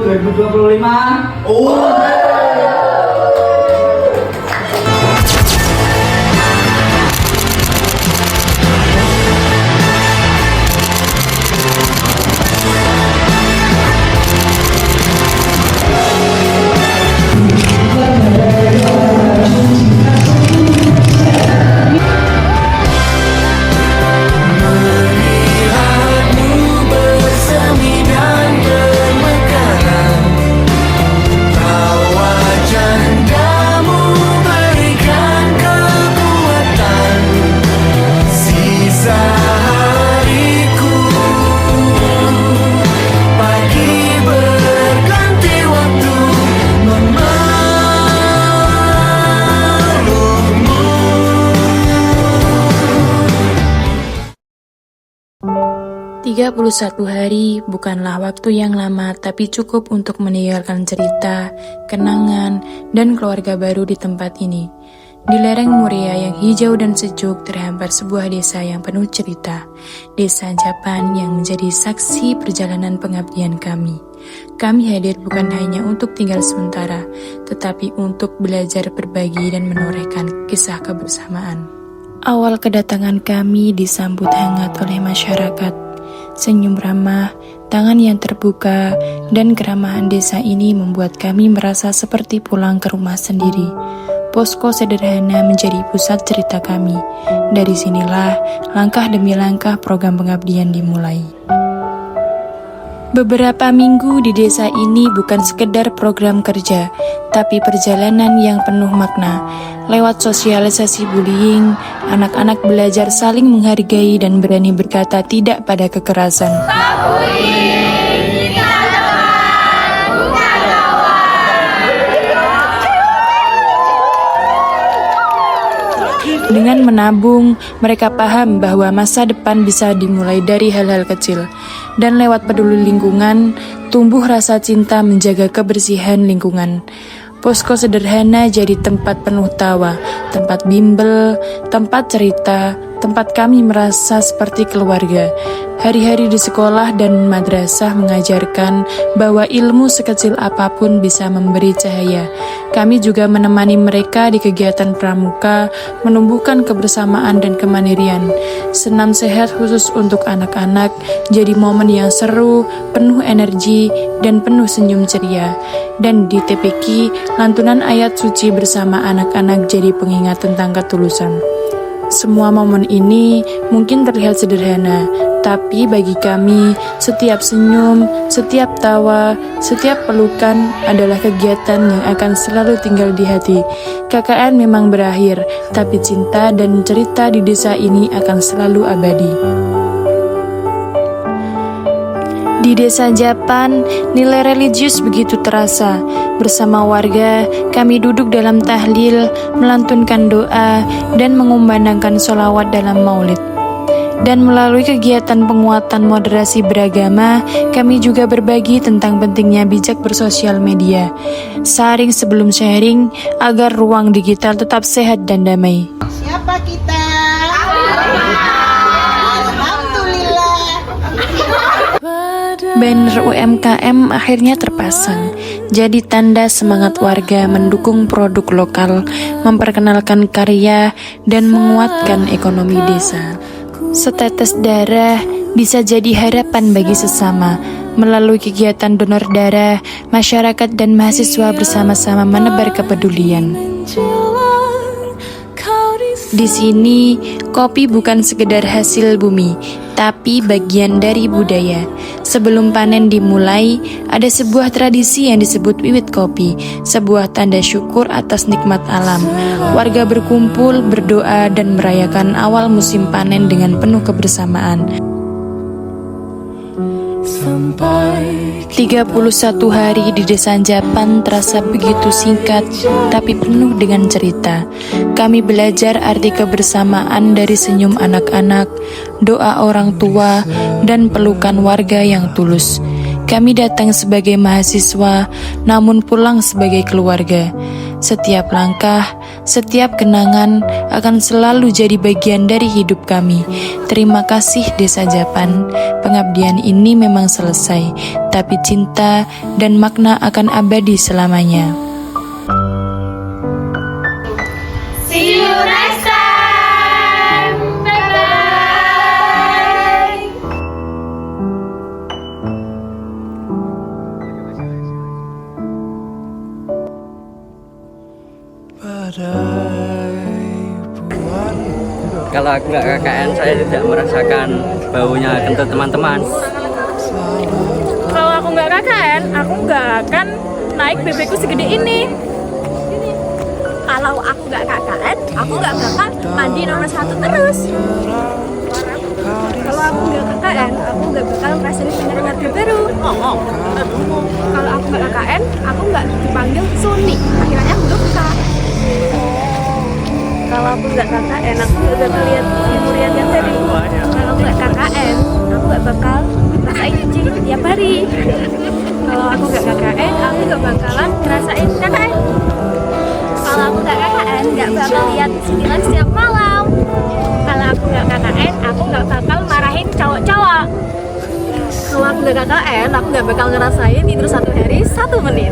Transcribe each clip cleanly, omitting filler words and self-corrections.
2025. Tiga 31 hari bukanlah waktu yang lama, tapi cukup untuk meninggalkan cerita, kenangan, dan keluarga baru di tempat ini. Di lereng Muria yang hijau dan sejuk terhampar sebuah desa yang penuh cerita. Desa Japan yang menjadi saksi perjalanan pengabdian kami. Kami hadir bukan hanya untuk tinggal sementara, tetapi untuk belajar berbagi dan menorehkan kisah kebersamaan. Awal kedatangan kami disambut hangat oleh masyarakat. Senyum ramah, tangan yang terbuka, dan keramahan desa ini membuat kami merasa seperti pulang ke rumah sendiri. Posko sederhana menjadi pusat cerita kami. Dari sinilah langkah demi langkah program pengabdian dimulai. Beberapa minggu di desa ini bukan sekedar program kerja, tapi perjalanan yang penuh makna. Lewat sosialisasi bullying, anak-anak belajar saling menghargai dan berani berkata tidak pada kekerasan. Dengan menabung, mereka paham bahwa masa depan bisa dimulai dari hal-hal kecil. Dan lewat peduli lingkungan, tumbuh rasa cinta menjaga kebersihan lingkungan. Posko sederhana jadi tempat penuh tawa, tempat bimbel, tempat cerita, tempat kami merasa seperti keluarga. Hari-hari di sekolah dan madrasah mengajarkan bahwa ilmu sekecil apapun bisa memberi cahaya. Kami juga menemani mereka di kegiatan pramuka, menumbuhkan kebersamaan dan kemandirian. Senam sehat khusus untuk anak-anak jadi momen yang seru, penuh energi, dan penuh senyum ceria. Dan di TPQ, lantunan ayat suci bersama anak-anak jadi pengingat tentang ketulusan. Semua momen ini mungkin terlihat sederhana, tapi bagi kami, setiap senyum, setiap tawa, setiap pelukan adalah kegiatan yang akan selalu tinggal di hati. KKN memang berakhir, tapi cinta dan cerita di desa ini akan selalu abadi. Di desa Japan, nilai religius begitu terasa. Bersama warga, kami duduk dalam tahlil, melantunkan doa, dan mengumandangkan sholawat dalam maulid. Dan melalui kegiatan penguatan moderasi beragama, kami juga berbagi tentang pentingnya bijak bersosial media. Saring sebelum sharing, agar ruang digital tetap sehat dan damai. Siapa kita? Banner UMKM akhirnya terpasang, jadi tanda semangat warga mendukung produk lokal, memperkenalkan karya, dan menguatkan ekonomi desa. Setetes darah bisa jadi harapan bagi sesama. Melalui kegiatan donor darah, masyarakat dan mahasiswa bersama-sama menebar kepedulian. Di sini, kopi bukan sekedar hasil bumi, tapi bagian dari budaya. Sebelum panen dimulai, ada sebuah tradisi yang disebut wiwit kopi, sebuah tanda syukur atas nikmat alam. Warga berkumpul, berdoa, dan merayakan awal musim panen dengan penuh kebersamaan. 31 hari di desa Japan terasa begitu singkat, tapi penuh dengan cerita. Kami belajar arti kebersamaan dari senyum anak-anak, doa orang tua, dan pelukan warga yang tulus. Kami datang sebagai mahasiswa, namun pulang sebagai keluarga. Setiap langkah, Setiap kenangan akan selalu jadi bagian dari hidup kami. Terima kasih Desa Japan. Pengabdian ini memang selesai, tapi cinta dan makna akan abadi selamanya. See you next time. Bye-bye. Kalau aku nggak KKN, saya tidak merasakan baunya kentut teman-teman. Kalau aku nggak KKN, aku nggak akan naik BB ku segede ini. Kalau aku nggak KKN, aku nggak bakal mandi nomor 1 terus. Kalau aku nggak KKN, aku nggak bakal ngerasain punya keluarga baru. Kalau aku nggak KKN, aku nggak dipanggil Suni. Akhirnya aku lupa. Kalau aku nggak KKN, aku nggak bakal lihat ibu Rian yang tadi. Kalau nggak KKN, aku nggak bakal ngerasain nyuci tiap hari. Kalau aku nggak KKN, aku nggak bakalan ngerasain KKN. Kalau aku nggak KKN, nggak bakal lihat sindiran setiap malam. Kalau aku nggak KKN, aku nggak bakal marahin cowok-cowok. Kalau aku nggak KKN, aku nggak bakal ngerasain tidur 1 hari 1 menit.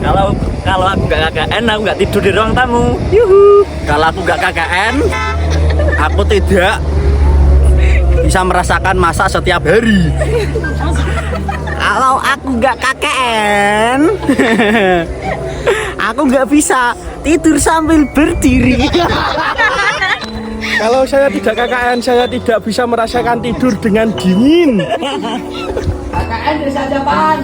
Kalau aku nggak KKN, aku nggak tidur di ruang tamu. Yuhu. Kalau aku nggak KKN, aku tidak bisa merasakan masak setiap hari. Kalau aku nggak KKN, aku nggak bisa tidur sambil berdiri. Kalau saya tidak KKN, saya tidak bisa merasakan tidur dengan dingin. KKN Desa Japan.